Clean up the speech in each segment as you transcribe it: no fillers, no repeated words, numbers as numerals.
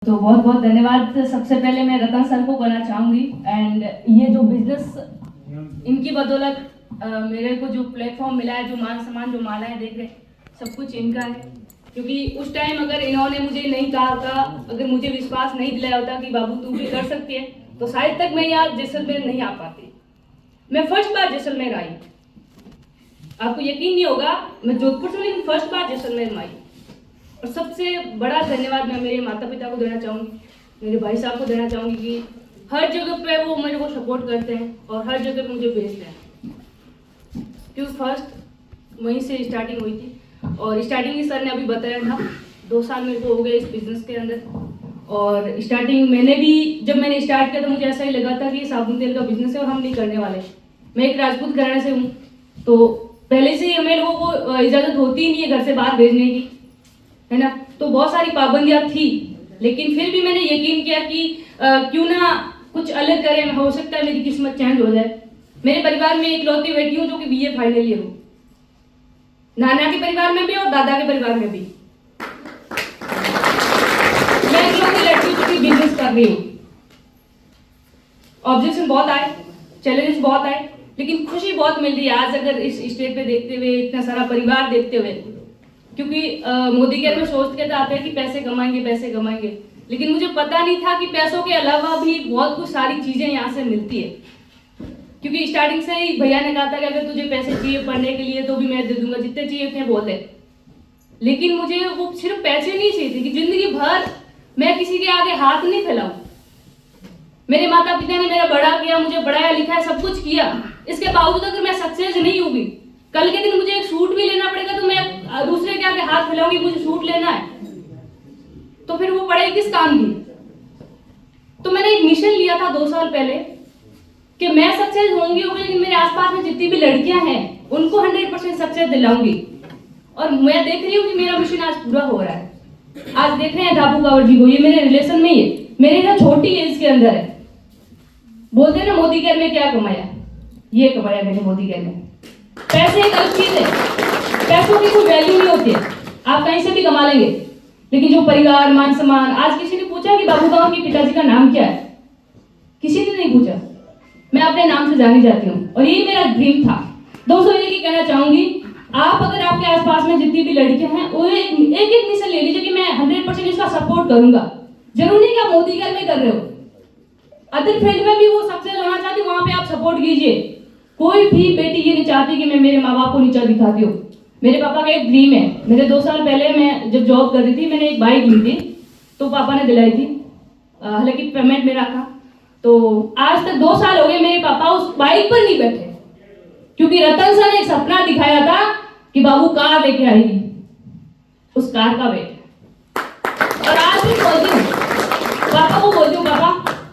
तो बहुत बहुत धन्यवाद। सबसे पहले मैं रतन सर को कहना चाहूँगी एंड ये जो बिजनेस इनकी बदौलत मेरे को जो प्लेटफॉर्म मिला है, जो मान सम्मान, जो मालाएं देख रहे, सब कुछ इनका है। क्योंकि उस टाइम अगर इन्होंने मुझे नहीं कहा होता, अगर मुझे विश्वास नहीं दिलाया होता कि बाबू तू भी कर सकती है, तो शायद तक मैं यहाँ जैसलमेर नहीं आ पाती। मैं फर्स्ट बार जैसलमेर आई, आपको यकीन नहीं होगा, मैं जोधपुर से लेकिन फर्स्ट बार जैसलमेर में आई। और सबसे बड़ा धन्यवाद मैं मेरे माता पिता को देना चाहूँगी, मेरे भाई साहब को देना चाहूँगी कि हर जगह पे वो मेरे को सपोर्ट करते हैं और हर जगह पे मुझे भेजते हैं। क्योंकि फर्स्ट वहीं से स्टार्टिंग हुई थी और स्टार्टिंग ही सर ने अभी बताया था। 2 साल मेरे को हो गए इस बिज़नेस के अंदर। और स्टार्टिंग मैंने भी जब मैंने स्टार्ट किया तो मुझे ऐसा ही लगा था कि साबुन तेल का बिजनेस है और हम नहीं करने वाले। मैं एक राजपूत घराने से हूँ, तो पहले से ही मेरे को इजाज़त होती ही नहीं है घर से बाहर भेजने की, है ना। तो बहुत सारी पाबंदियां थी, लेकिन फिर भी मैंने यकीन किया कि क्यों ना कुछ अलग करें, हो सकता है मेरी किस्मत चेंज हो जाए। मेरे परिवार में इकलौती बेटी हूँ जो कि BA फाइनल ईयर हूँ, नाना के परिवार में भी और दादा के परिवार में भी। मैं इकलौती लड़की हूँ जो कि बिजनेस कर रही हूँ। ऑब्जेक्शन बहुत आए, चैलेंजेस बहुत आए, लेकिन खुशी बहुत मिल रही है आज अगर इस स्टेज पे देखते हुए, इतना सारा परिवार देखते हुए। क्योंकि मोदी केयर में सोचते थे आते हैं कि पैसे कमाएंगे पैसे कमाएंगे, लेकिन मुझे पता नहीं था कि पैसों के अलावा भी बहुत कुछ सारी चीजें यहाँ से मिलती है। क्योंकि स्टार्टिंग से ही भैया ने कहा था कि अगर तुझे पैसे चाहिए पढ़ने के लिए तो भी मैं दे दूंगा, जितने चाहिए उतने बोले। लेकिन मुझे वो सिर्फ पैसे नहीं चाहिए थे कि जिंदगी भर मैं किसी के आगे हाथ नहीं फैलाऊं। मेरे माता पिता ने मेरा बड़ा किया, मुझे पढ़ाया लिखाया, सब कुछ किया, इसके बावजूद अगर मैं सक्सेस नहीं होगी, कल के दिन मुझे एक सूट भी लेना पड़ेगा तो मैं दूसरे के आगे हाथ फैलाऊंगी मुझे सूट लेना है, तो फिर वो पढ़ाई किस काम की। तो मैंने एक मिशन लिया था 2 साल पहले कि मैं सक्सेस होंगी लेकिन मेरे आसपास में जितनी भी लड़कियां हैं उनको 100% सक्सेस दिलाऊंगी। और मैं देख रही हूँ कि मेरा मिशन आज पूरा हो रहा है। आज देख रहे हैं ठाकुर कांवर जी को, ये मेरे रिलेशन में ही है, मेरे यहाँ छोटी एज के अंदर है। बोलते हैं ना मोदी केयर में क्या कमाया, ये कमाया मैंने मोदी केयर में। पैसे एक अलग चीज है, पैसों की कोई वैल्यू नहीं होती है, आप कहीं से भी कमा लेंगे, लेकिन जो परिवार, मान सम्मान। आज किसी ने पूछा कि बाबू गांव के पिताजी का नाम क्या है, किसी ने नहीं पूछा। मैं अपने नाम से जानी जाती हूँ और यही मेरा ड्रीम था। दोस्तों ये कहना चाहूंगी, आप अगर आपके आसपास में जितनी भी लड़कियां हैं वो एक मिशन ले लीजिए कि मैं 100% इसका सपोर्ट करूंगा। जरूरी नहीं कि आप मोदी केयर में कर रहे हो, अदर फील्ड में भी वो सक्सेस होना चाहती, वहां पे आप सपोर्ट कीजिए। कोई भी बेटी ये नहीं चाहती कि मैं मेरे माँ बाप को नीचा दिखाती हूँ। मेरे पापा का एक ड्रीम है, मेरे 2 साल पहले मैं जब जॉब कर रही थी मैंने एक बाइक ली थी, तो पापा ने दिलाई थी, हालांकि पेमेंट मेरा था। तो आज तक 2 साल हो गए मेरे पापा उस बाइक पर नहीं बैठे, क्योंकि रतन सर ने एक सपना दिखाया था कि बाबू कार लेके आएगी, उस कार का वेट। और आज भी बोलती हूँ पापा को, बोलती हूँ पापा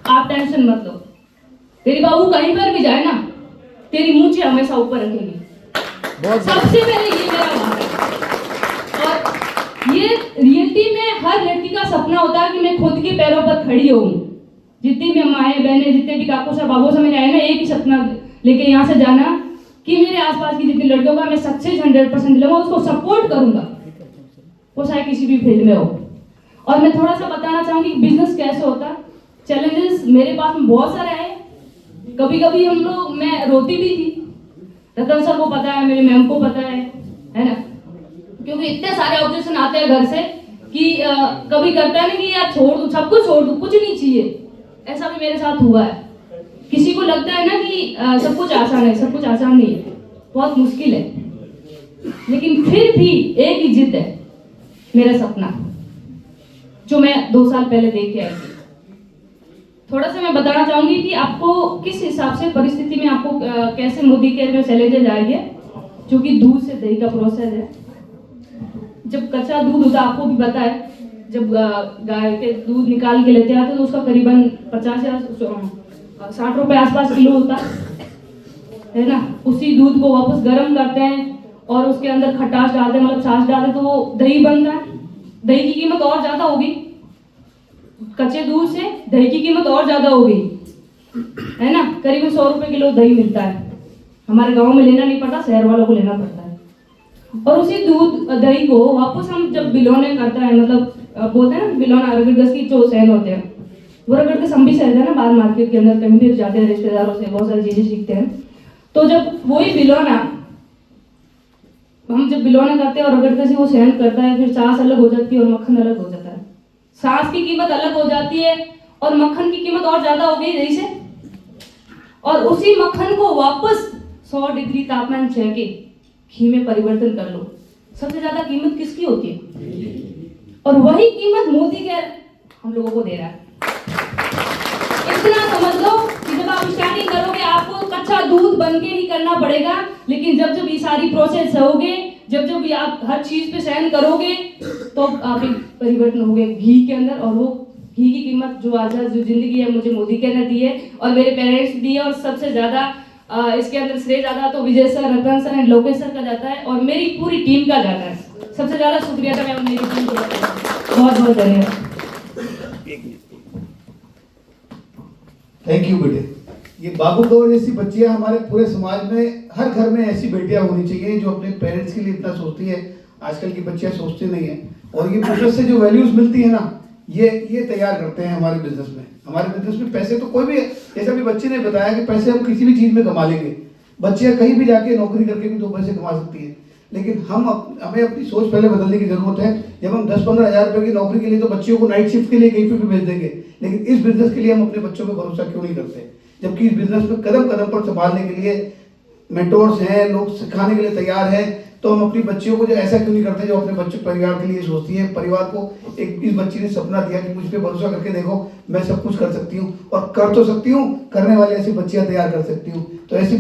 आप टेंशन मत लो, तेरी बाबू कहीं पर भी जाए ना तेरी मूंछें हमेशा ऊपर रखेगी। सबसे पहले ये मेरा बात है। और ये रियलिटी में हर लड़की का सपना होता है कि मैं खुद के पैरों पर खड़ी हूँ। जितनी भी माएँ बहनें, जितने भी काकू साहब बाबू साहब मेरे आए ना, एक ही सपना लेके यहाँ से जाना कि मेरे आसपास की जितनी लड़कियों का मैं सक्सेस 100% दिलाऊंगा, उसको सपोर्ट करूंगा, वो चाहे किसी भी फील्ड में हो। और मैं थोड़ा सा बताना चाहूंगी बिजनेस कैसे होता है। चैलेंजेस मेरे पास में बहुत सारे आए, कभी कभी मैं रोती भी थी, रतन सर को पता है, मेरे मैम को पता है ना, क्योंकि इतने सारे ऑब्जेक्शन आते हैं घर से कि कभी करता है ना कि यार छोड़ दूं, सब कुछ छोड़ दूं, कुछ नहीं चाहिए। ऐसा भी मेरे साथ हुआ है। किसी को लगता है ना कि सब कुछ आसान है, सब कुछ आसान नहीं है, बहुत मुश्किल है, लेकिन फिर भी एक ही जिद है, मेरा सपना जो मैं 2 साल पहले देख के आई थी। थोड़ा सा मैं बताना चाहूंगी कि आपको किस हिसाब से परिस्थिति में आपको कैसे मोदी केयर में चैलेंजेस आएंगे, जो कि दूध से दही का प्रोसेस है। जब कच्चा दूध होता है, आपको भी पता है, जब गाय के दूध निकाल के लेते आते तो उसका करीबन 50 या 60 रुपए आसपास किलो होता है ना। उसी दूध को वापस गर्म करते हैं और उसके अंदर खटास डालते हैं, मतलब छाछ डालते, तो वो दही बनता है। दही की कीमत और ज्यादा होगी, कच्चे दूध से दही की कीमत और ज्यादा हो गई है ना। करीबन 100 रुपए किलो दही मिलता है, हमारे गांव में लेना नहीं पड़ता, शहर वालों को लेना पड़ता है। और उसी दूध दही को वापस हम जब बिलोने करता है, मतलब बोलते हैं ना बिलोना रगड़गस की जो सहन होते हैं, वो रगड़गस हम भी सहते हैं ना बाहर मार्केट के अंदर, कहीं भी जाते हैं रिश्तेदारों से बहुत सारी चीज़ें सीखते हैं। तो जब वही बिलोना हम जब बिलोना करते हैं और रगड़गस ही वो सहन करता है, फिर सांस अलग हो जाती है और मक्खन अलग हो जाता है। सांस की कीमत अलग हो जाती है और मक्खन की कीमत और ज्यादा हो गई जैसे, और उसी मक्खन को वापस 100 डिग्री तापमान छह के घी में परिवर्तन कर लो, सबसे ज्यादा कीमत किसकी होती है? और वही कीमत मोदी के हम लोगों को दे रहा है। इतना समझ लो कि जब आप स्टार्टिंग करोगे आपको कच्चा दूध बन के ही करना पड़ेगा, लेकिन जब जब ये सारी प्रोसेस होगे, जब जब ये आप हर चीज पे सहन करोगे, तो आप एक परिवर्तन होगे घी के अंदर। और वो घी की कीमत जो आज जो जिंदगी है मुझे मोदी के ने दी है और मेरे पेरेंट्स दी है, और सबसे ज्यादा इसके अंदर श्रेय ज्यादा तो Vijay sir, Ratan sir and Lokesh sir का जाता है और मेरी पूरी टीम का जाता है। सबसे ज्यादा शुक्रिया था मैं मेरी टीम को जाता हूं। बहुत बहुत धन्यवाद। थैंक यू बेटे। ये बाबू कौर जैसी बच्चियां हमारे पूरे समाज में, हर घर में ऐसी बेटियां होनी चाहिए जो अपने पेरेंट्स के लिए इतना सोचती है। आजकल की बच्चियां सोचती नहीं है, और ये बिजनेस से जो वैल्यूज मिलती है ना, ये तैयार करते हैं हमारे बिजनेस में। हमारे बिजनेस में पैसे तो कोई भी, जैसा भी बच्चे ने बताया कि पैसे हम किसी भी चीज में कमा लेंगे। बच्चियां कहीं भी जाके नौकरी करके भी 2 पैसे कमा सकती है, लेकिन हमें अपनी सोच पहले बदलने की जरूरत है। जब हम 10-15 हज़ार रुपए की नौकरी के लिए तो बच्चियों को नाइट शिफ्ट के लिए कहीं पे भी भेज देंगे, लेकिन इस बिजनेस के लिए हम अपने बच्चों पर भरोसा क्यों नहीं करते? जबकि इस बिजनेस में कदम कदम पर संभालने के लिए मेंटोर्स हैं, लोग सिखाने के लिए तैयार हैं, तो हम अपनी बच्चियों को जो ऐसा क्यों नहीं करते जो अपने बच्चों परिवार के लिए सोचती है। परिवार को एक इस बच्ची ने सपना दिया कि मुझ पे भरोसा करके देखो, मैं सब कुछ कर सकती हूँ, और कर तो सकती हूँ, करने वाले ऐसी बच्चियां तैयार कर सकती हूँ। तो ऐसी